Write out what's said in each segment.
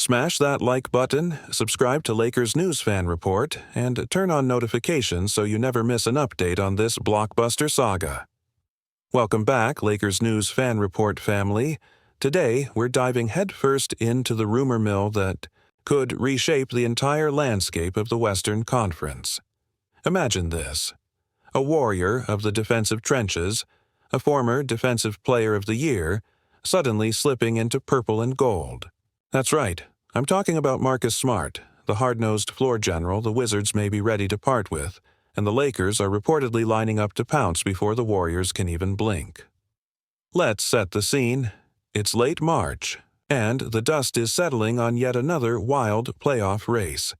Smash that like button, subscribe to Lakers News Fan Report, and turn on notifications so you never miss an update on this blockbuster saga. Welcome back, Lakers News Fan Report family. Today, we're diving headfirst into the rumor mill that could reshape the entire landscape of the Western Conference. Imagine this: a warrior of the defensive trenches, a former Defensive Player of the Year, suddenly slipping into purple and gold. That's right, I'm talking about Marcus Smart, the hard-nosed floor general the Wizards may be ready to part with, and the Lakers are reportedly lining up to pounce before the Warriors can even blink. Let's set the scene. It's late March, and the dust is settling on yet another wild playoff race.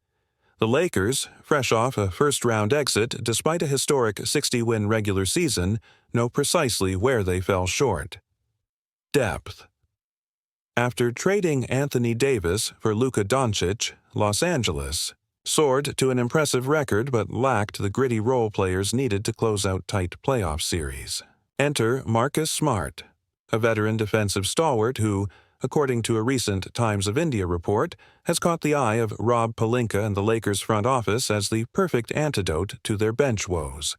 The Lakers, fresh off a first-round exit despite a historic 60-win regular season, know precisely where they fell short. Depth. After trading Anthony Davis for Luka Doncic, Los Angeles soared to an impressive record but lacked the gritty role players needed to close out tight playoff series. Enter Marcus Smart, a veteran defensive stalwart who, according to a recent Times of India report, has caught the eye of Rob Pelinka and the Lakers front office as the perfect antidote to their bench woes.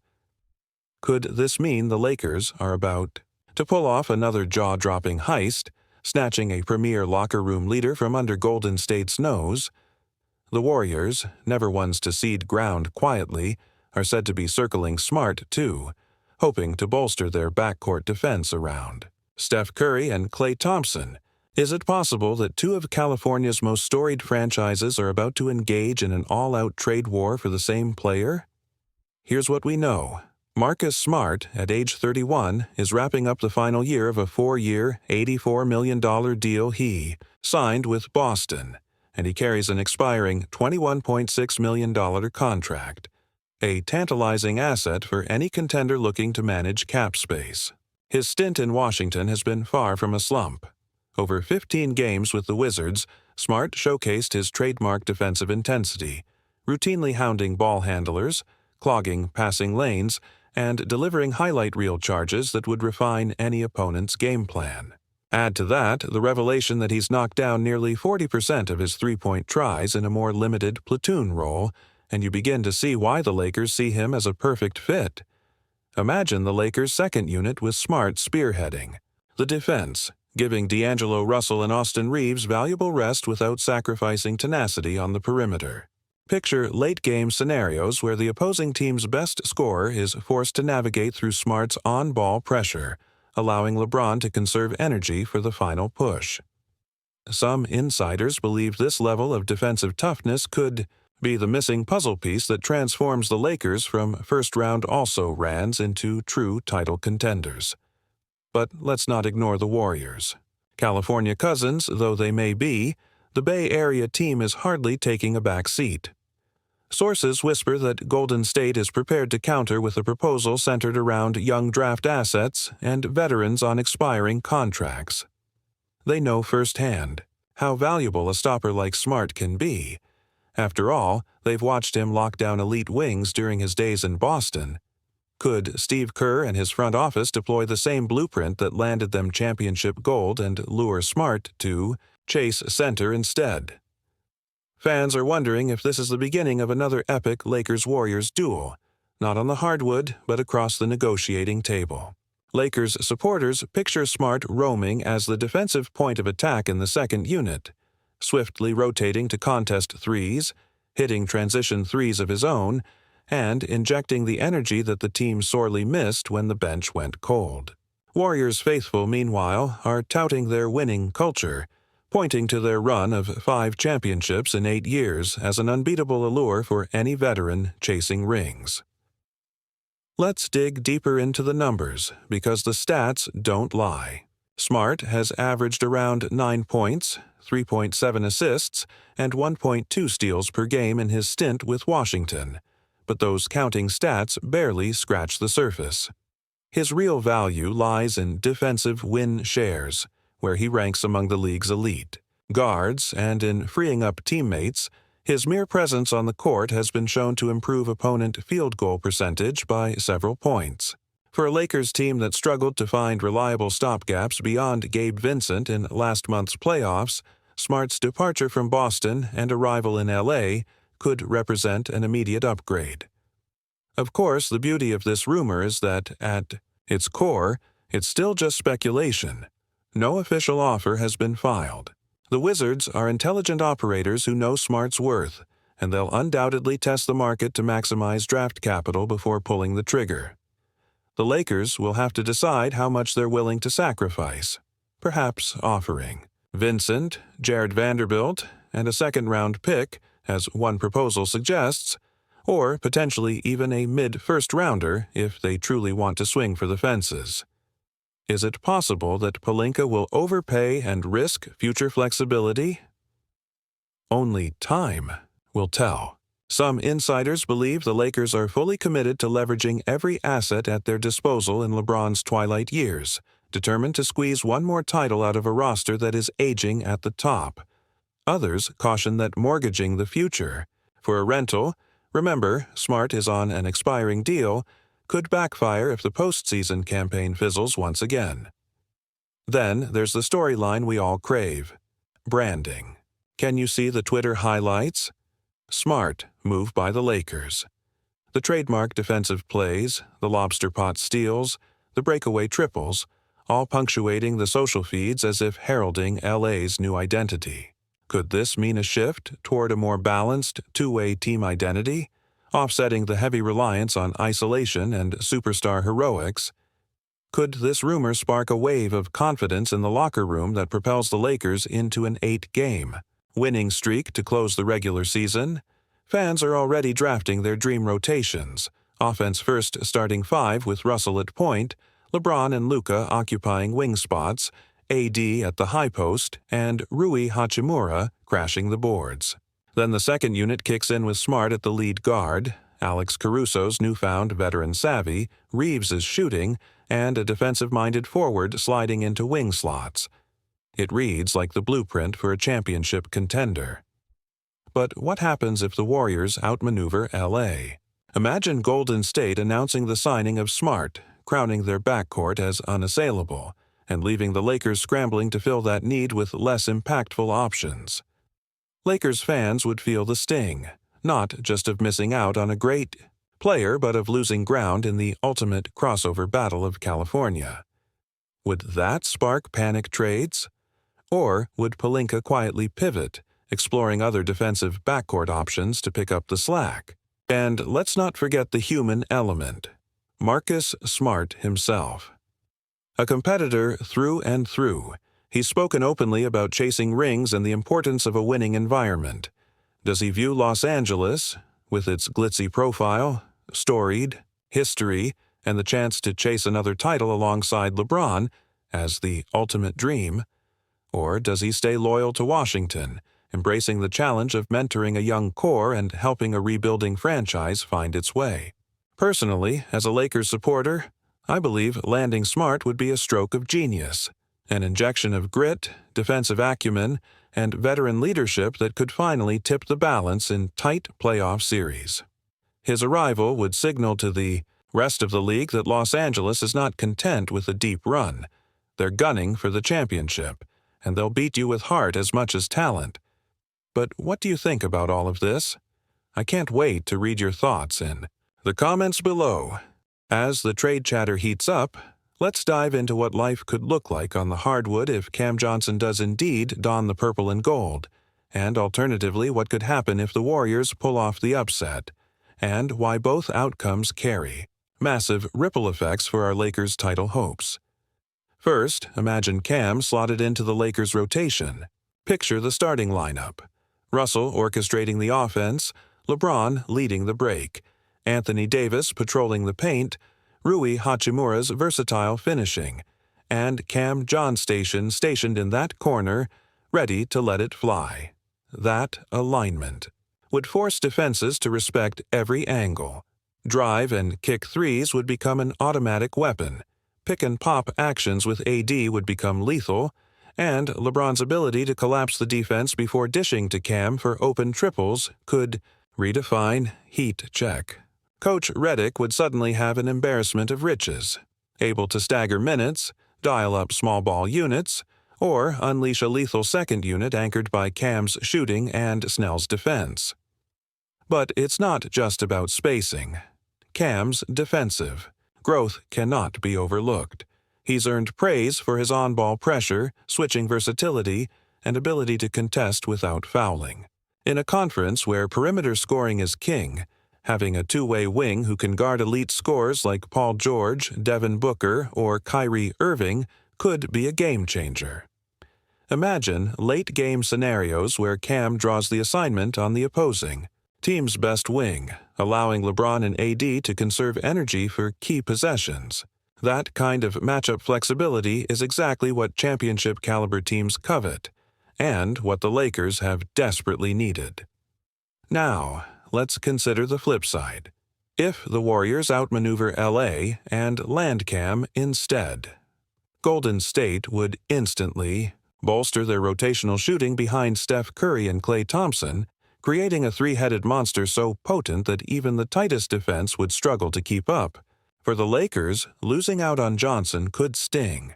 Could this mean the Lakers are about to pull off another jaw-dropping heist, snatching a premier locker room leader from under Golden State's nose? The Warriors, never ones to cede ground quietly, are said to be circling Smart too, hoping to bolster their backcourt defense around Steph Curry and Klay Thompson. Is it possible that two of California's most storied franchises are about to engage in an all-out trade war for the same player? Here's what we know. Marcus Smart, at age 31, is wrapping up the final year of a 4-year, $84 million deal he signed with Boston, and he carries an expiring $21.6 million contract, a tantalizing asset for any contender looking to manage cap space. His stint in Washington has been far from a slump. Over 15 games with the Wizards, Smart showcased his trademark defensive intensity, routinely hounding ball handlers, clogging passing lanes, and delivering highlight reel charges that would refine any opponent's game plan. Add to that the revelation that he's knocked down nearly 40% of his three-point tries in a more limited platoon role, and you begin to see why the Lakers see him as a perfect fit. Imagine the Lakers' second unit with Smart spearheading the defense, giving D'Angelo Russell and Austin Reeves valuable rest without sacrificing tenacity on the perimeter. Picture late-game scenarios where the opposing team's best scorer is forced to navigate through Smart's on-ball pressure, allowing LeBron to conserve energy for the final push. Some insiders believe this level of defensive toughness could be the missing puzzle piece that transforms the Lakers from first-round also-rans into true title contenders. But let's not ignore the Warriors. California cousins though they may be, the Bay Area team is hardly taking a back seat. Sources whisper that Golden State is prepared to counter with a proposal centered around young draft assets and veterans on expiring contracts. They know firsthand how valuable a stopper like Smart can be. After all, they've watched him lock down elite wings during his days in Boston. Could Steve Kerr and his front office deploy the same blueprint that landed them championship gold and lure Smart to chase center instead? Fans are wondering if this is the beginning of another epic Lakers-Warriors duel, not on the hardwood, but across the negotiating table. Lakers supporters picture Smart roaming as the defensive point of attack in the second unit, swiftly rotating to contest threes, hitting transition threes of his own, and injecting the energy that the team sorely missed when the bench went cold. Warriors faithful, meanwhile, are touting their winning culture, pointing to their run of 5 championships in 8 years as an unbeatable allure for any veteran chasing rings. Let's dig deeper into the numbers, because the stats don't lie. Smart has averaged around 9 points, 3.7 assists, and 1.2 steals per game in his stint with Washington, but those counting stats barely scratch the surface. His real value lies in defensive win shares, where he ranks among the league's elite guards, and in freeing up teammates. His mere presence on the court has been shown to improve opponent field goal percentage by several points. For a Lakers team that struggled to find reliable stopgaps beyond Gabe Vincent in last month's playoffs, Smart's departure from Boston and arrival in LA could represent an immediate upgrade. Of course, the beauty of this rumor is that, at its core, it's still just speculation. No official offer has been filed. The Wizards are intelligent operators who know Smart's worth, and they'll undoubtedly test the market to maximize draft capital before pulling the trigger. The Lakers will have to decide how much they're willing to sacrifice, perhaps offering Vincent, Jared Vanderbilt, and a second-round pick, as one proposal suggests, or potentially even a mid-first-rounder if they truly want to swing for the fences. Is it possible that Pelinka will overpay and risk future flexibility? Only time will tell. Some insiders believe the Lakers are fully committed to leveraging every asset at their disposal in LeBron's twilight years, determined to squeeze one more title out of a roster that is aging at the top. Others caution that mortgaging the future for a rental, remember, Smart is on an expiring deal, could backfire if the postseason campaign fizzles once again. Then there's the storyline we all crave: branding. Can you see the Twitter highlights? Smart move by the Lakers. The trademark defensive plays, the lobster pot steals, the breakaway triples, all punctuating the social feeds as if heralding LA's new identity. Could this mean a shift toward a more balanced, two-way team identity, offsetting the heavy reliance on isolation and superstar heroics? Could this rumor spark a wave of confidence in the locker room that propels the Lakers into an 8-game winning streak to close the regular season? Fans are already drafting their dream rotations, offense first starting five with Russell at point, LeBron and Luka occupying wing spots, AD at the high post, and Rui Hachimura crashing the boards. Then the second unit kicks in with Smart at the lead guard, Alex Caruso's newfound veteran savvy, Reeves' shooting, and a defensive-minded forward sliding into wing slots. It reads like the blueprint for a championship contender. But what happens if the Warriors outmaneuver LA? Imagine Golden State announcing the signing of Smart, crowning their backcourt as unassailable, and leaving the Lakers scrambling to fill that need with less impactful options. Lakers fans would feel the sting, not just of missing out on a great player, but of losing ground in the ultimate crossover battle of California. Would that spark panic trades? Or would Pelinka quietly pivot, exploring other defensive backcourt options to pick up the slack? And let's not forget the human element: Marcus Smart himself. A competitor through and through, he's spoken openly about chasing rings and the importance of a winning environment. Does he view Los Angeles, with its glitzy profile, storied history, and the chance to chase another title alongside LeBron, as the ultimate dream? Or does he stay loyal to Washington, embracing the challenge of mentoring a young core and helping a rebuilding franchise find its way? Personally, as a Lakers supporter, I believe landing Smart would be a stroke of genius, an injection of grit, defensive acumen, and veteran leadership that could finally tip the balance in tight playoff series. His arrival would signal to the rest of the league that Los Angeles is not content with a deep run. They're gunning for the championship, and they'll beat you with heart as much as talent. But what do you think about all of this? I can't wait to read your thoughts in the comments below. As the trade chatter heats up, let's dive into what life could look like on the hardwood if Cam Johnson does indeed don the purple and gold, and alternatively what could happen if the Warriors pull off the upset, and why both outcomes carry massive ripple effects for our Lakers title hopes. First, imagine Cam slotted into the Lakers rotation. Picture the starting lineup: Russell orchestrating the offense, LeBron leading the break, Anthony Davis patrolling the paint, Rui Hachimura's versatile finishing, and Cam John stationed in that corner, ready to let it fly. That alignment would force defenses to respect every angle. Drive and kick threes would become an automatic weapon. Pick-and-pop actions with AD would become lethal, and LeBron's ability to collapse the defense before dishing to Cam for open triples could redefine heat check. Coach Redick would suddenly have an embarrassment of riches, able to stagger minutes, dial up small ball units, or unleash a lethal second unit anchored by Cam's shooting and Snell's defense. But it's not just about spacing. Cam's defensive. Growth cannot be overlooked. He's earned praise for his on-ball pressure, switching versatility, and ability to contest without fouling. In a conference where perimeter scoring is king, having a two-way wing who can guard elite scorers like Paul George, Devin Booker, or Kyrie Irving could be a game-changer. Imagine late-game scenarios where Cam draws the assignment on the opposing team's best wing, allowing LeBron and AD to conserve energy for key possessions. That kind of matchup flexibility is exactly what championship-caliber teams covet, and what the Lakers have desperately needed. Now, let's consider the flip side. If the Warriors outmaneuver LA and land Cam instead, Golden State would instantly bolster their rotational shooting behind Steph Curry and Klay Thompson, creating a three-headed monster so potent that even the tightest defense would struggle to keep up. For the Lakers, losing out on Johnson could sting,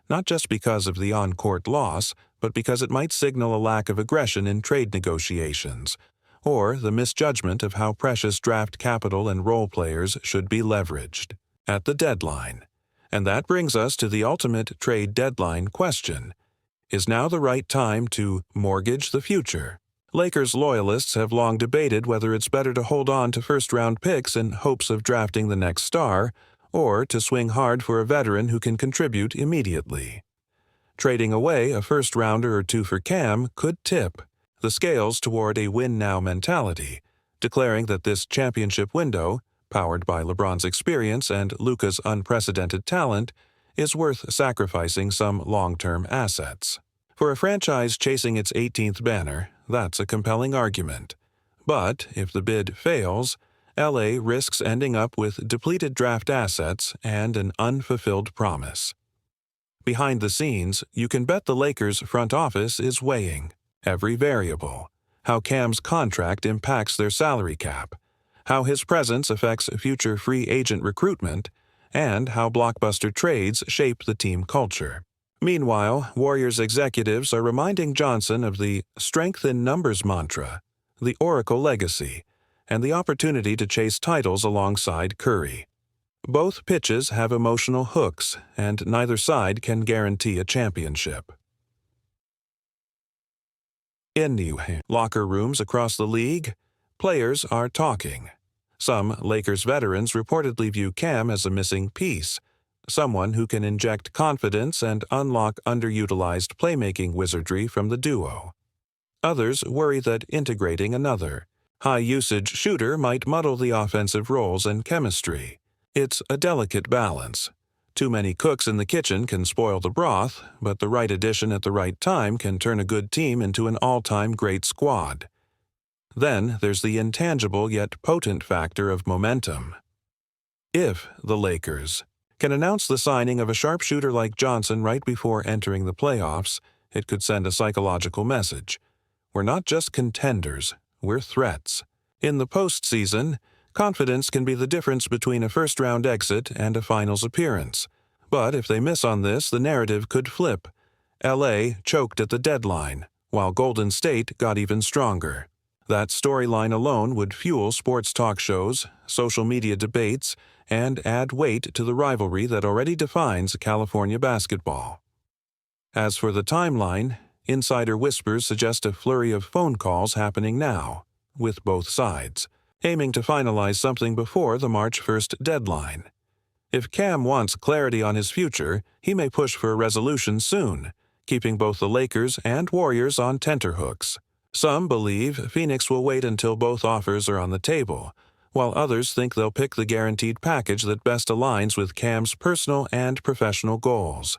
not just because of the on-court loss, but because it might signal a lack of aggression in trade negotiations, or the misjudgment of how precious draft capital and role players should be leveraged at the deadline. And that brings us to the ultimate trade deadline question. Is now the right time to mortgage the future? Lakers loyalists have long debated whether it's better to hold on to first-round picks in hopes of drafting the next star, or to swing hard for a veteran who can contribute immediately. Trading away a first-rounder or two for Cam could tip the scales toward a win-now mentality, declaring that this championship window, powered by LeBron's experience and Luka's unprecedented talent, is worth sacrificing some long-term assets. For a franchise chasing its 18th banner, that's a compelling argument. But if the bid fails, LA risks ending up with depleted draft assets and an unfulfilled promise. Behind the scenes, you can bet the Lakers' front office is weighing every variable: how Cam's contract impacts their salary cap, how his presence affects future free agent recruitment, and how blockbuster trades shape the team culture. Meanwhile, Warriors executives are reminding Johnson of the strength in numbers mantra, the Oracle legacy, and the opportunity to chase titles alongside Curry. Both pitches have emotional hooks, and neither side can guarantee a championship. In New locker rooms across the league, players are talking. Some Lakers veterans reportedly view Cam as a missing piece, someone who can inject confidence and unlock underutilized playmaking wizardry from the duo. Others worry that integrating another high-usage shooter might muddle the offensive roles and chemistry. It's a delicate balance. Too many cooks in the kitchen can spoil the broth, but the right addition at the right time can turn a good team into an all-time great squad. Then there's the intangible yet potent factor of momentum. If the Lakers can announce the signing of a sharpshooter like Johnson right before entering the playoffs, it could send a psychological message. We're not just contenders, we're threats. In the postseason, confidence can be the difference between a first-round exit and a finals appearance. But if they miss on this, the narrative could flip. LA choked at the deadline, while Golden State got even stronger. That storyline alone would fuel sports talk shows, social media debates, and add weight to the rivalry that already defines California basketball. As for the timeline, insider whispers suggest a flurry of phone calls happening now, with both sides, aiming to finalize something before the March 1st deadline. If Cam wants clarity on his future, he may push for a resolution soon, keeping both the Lakers and Warriors on tenterhooks. Some believe Phoenix will wait until both offers are on the table, while others think they'll pick the guaranteed package that best aligns with Cam's personal and professional goals.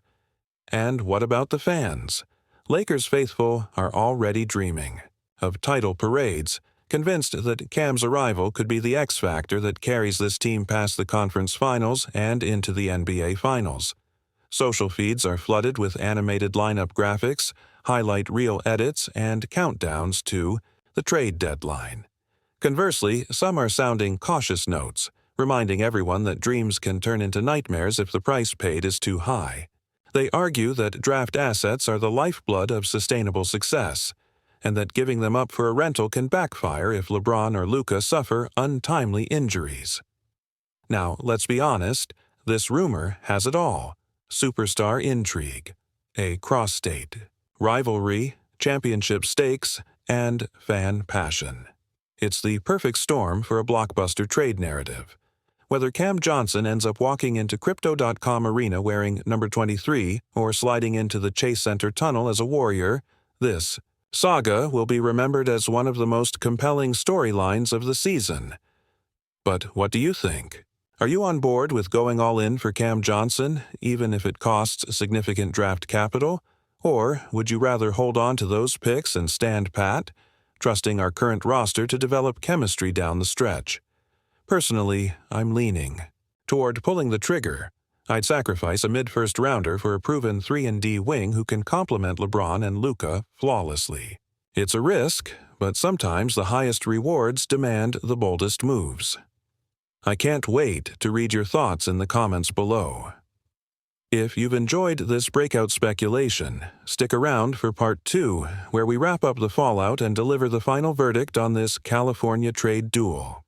And what about the fans? Lakers faithful are already dreaming of title parades, convinced that Cam's arrival could be the X factor that carries this team past the conference finals and into the NBA Finals. Social feeds are flooded with animated lineup graphics, highlight reel edits, and countdowns to the trade deadline. Conversely, some are sounding cautious notes, reminding everyone that dreams can turn into nightmares if the price paid is too high. They argue that draft assets are the lifeblood of sustainable success, and that giving them up for a rental can backfire if LeBron or Luka suffer untimely injuries. Now, let's be honest, this rumor has it all: superstar intrigue, a cross-state rivalry, championship stakes, and fan passion. It's the perfect storm for a blockbuster trade narrative. Whether Cam Johnson ends up walking into Crypto.com Arena wearing number 23 or sliding into the Chase Center tunnel as a Warrior, this saga will be remembered as one of the most compelling storylines of the season. But what do you think? Are you on board with going all in for Cam Johnson, even if it costs significant draft capital? Or would you rather hold on to those picks and stand pat, trusting our current roster to develop chemistry down the stretch? Personally, I'm leaning toward pulling the trigger. I'd sacrifice a mid-first rounder for a proven 3-and-D wing who can complement LeBron and Luka flawlessly. It's a risk, but sometimes the highest rewards demand the boldest moves. I can't wait to read your thoughts in the comments below. If you've enjoyed this breakout speculation, stick around for part 2, where we wrap up the fallout and deliver the final verdict on this California trade duel.